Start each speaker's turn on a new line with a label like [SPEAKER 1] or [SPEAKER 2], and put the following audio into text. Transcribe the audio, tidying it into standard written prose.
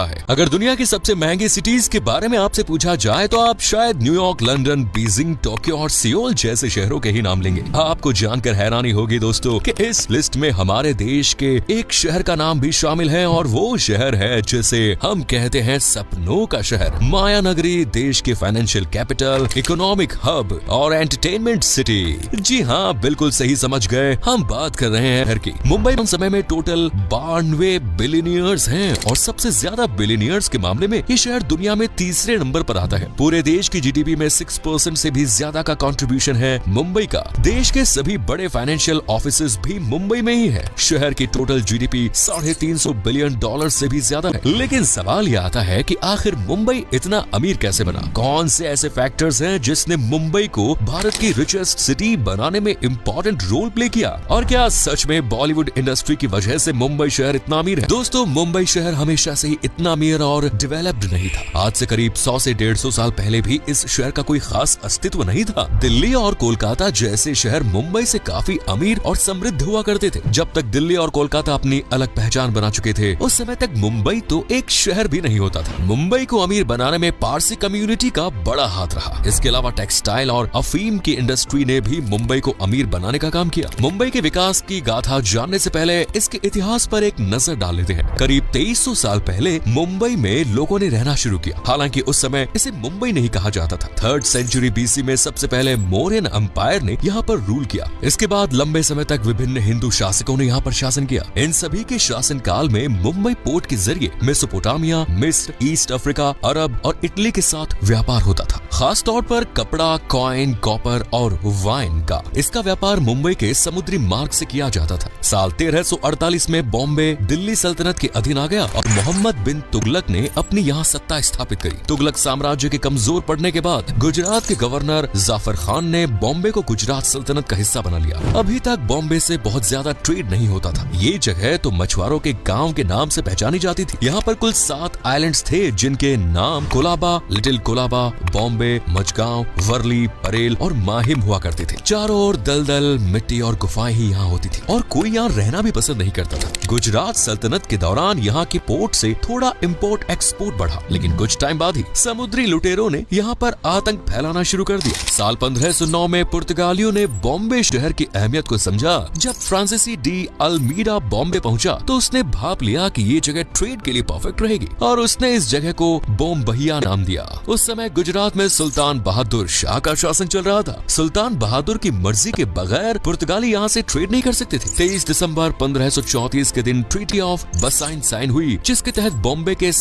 [SPEAKER 1] है। अगर दुनिया की सबसे महंगी सिटीज के बारे में आपसे पूछा जाए तो आप शायद न्यूयॉर्क, लंदन, बीजिंग, टोक्यो और सियोल जैसे शहरों के ही नाम लेंगे। आपको जानकर हैरानी होगी दोस्तों कि इस लिस्ट में हमारे देश के एक शहर का नाम भी शामिल है और वो शहर है जिसे हम कहते हैं सपनों का शहर। माया नगरी, देश की फाइनेंशियल कैपिटल, इकोनॉमिक हब और एंटरटेनमेंट सिटी। जी हाँ, बिल्कुल सही समझ गए, हम बात कर रहे हैं शहर की। मुंबई उस समय में टोटल 92 बिलियनियर्स हैं और सबसे ज्यादा बिलियनियर्स के मामले में ये शहर दुनिया में तीसरे नंबर पर आता है। पूरे देश की जीडीपी में 6% से भी ज्यादा का कंट्रीब्यूशन है मुंबई का। देश के सभी बड़े फाइनेंशियल ऑफिसेज भी मुंबई में ही है। शहर की टोटल जीडीपी $350 बिलियन से भी ज्यादा है। लेकिन सवाल ये आता है कि आखिर मुंबई इतना अमीर कैसे बना? कौन से ऐसे फैक्टर्स हैं जिसने मुंबई को भारत की रिचेस्ट सिटी बनाने में इम्पोर्टेंट रोल प्ले किया? और क्या सच में बॉलीवुड इंडस्ट्री की वजह से मुंबई शहर इतना अमीर है? दोस्तों, मुंबई शहर हमेशा से ही इतना अमीर और डेवलप्ड नहीं था। आज से करीब 100 से 150 साल पहले भी इस शहर का कोई खास अस्तित्व नहीं था। दिल्ली और कोलकाता जैसे शहर मुंबई से काफी अमीर और समृद्ध हुआ करते थे। जब तक दिल्ली और कोलकाता अपनी अलग पहचान बना चुके थे, उस समय तक मुंबई तो एक शहर भी नहीं होता था। मुंबई को अमीर बनाने में पारसी कम्युनिटी का बड़ा हाथ रहा। इसके अलावा टेक्सटाइल और अफीम की इंडस्ट्री ने भी मुंबई को अमीर बनाने का काम किया। मुंबई के विकास की गाथा जानने से पहले इसके इतिहास पर एक नजर डाल लेते हैं। करीब 2300 साल पहले मुंबई में लोगों ने रहना शुरू किया। हालांकि उस समय इसे मुंबई नहीं कहा जाता था। 3rd सेंचुरी बीसी में सबसे पहले मौर्यन एम्पायर ने यहाँ पर रूल किया। इसके बाद लंबे समय तक विभिन्न हिंदू शासकों ने यहाँ पर शासन किया। इन सभी के शासन काल में मुंबई पोर्ट के जरिए मेसोपोटामिया, मिस्र, ईस्ट अफ्रीका, अरब और इटली के साथ व्यापार होता था। खास तौर पर कपड़ा, कॉइन, कॉपर और वाइन का इसका व्यापार मुंबई के समुद्री मार्ग से किया जाता था। साल 1348 में बॉम्बे दिल्ली सल्तनत के अधीन आ गया और मोहम्मद बिन तुगलक ने अपनी यहाँ सत्ता स्थापित करी। तुगलक साम्राज्य के कमजोर पड़ने के बाद गुजरात के गवर्नर जाफर खान ने बॉम्बे को गुजरात सल्तनत का हिस्सा बना लिया। अभी तक बॉम्बे से बहुत ज्यादा ट्रेड नहीं होता था। ये जगह तो मछुआरों के गांव के नाम से पहचानी जाती थी। यहाँ पर कुल 7 आइलैंड्स थे जिनके नाम कोलाबा, लिटिल कोलाबा, बॉम्बे, मचगांव, वर्ली, परेल और माहिम हुआ करते थे। चारों ओर दलदल, मिट्टी और गुफाएं ही यहाँ होती थी और कोई यहाँ रहना भी पसंद नहीं करता था। गुजरात सल्तनत के दौरान यहाँ के पोर्ट से थोड़ा इंपोर्ट एक्सपोर्ट बढ़ा, लेकिन कुछ टाइम बाद ही समुद्री लुटेरों ने यहाँ पर आतंक फैलाना शुरू कर दिया। साल 1509 में पुर्तगालियों ने बॉम्बे शहर की अहमियत को समझा। जब फ्रांसीसी डी अल्मीडा बॉम्बे पहुंचा तो उसने भाप लिया कि ये जगह ट्रेड के लिए परफेक्ट रहेगी और उसने इस जगह को बोम्बहिया नाम दिया। उस समय गुजरात में सुल्तान बहादुर शाह का शासन चल रहा था। सुल्तान बहादुर की मर्जी के बगैर पुर्तगाली यहाँ से ट्रेड नहीं कर सकते थे। 23 दिसंबर 1534 के दिन ट्रीटी ऑफ बसाइन साइन हुई, जिसके तहत बॉम्बे के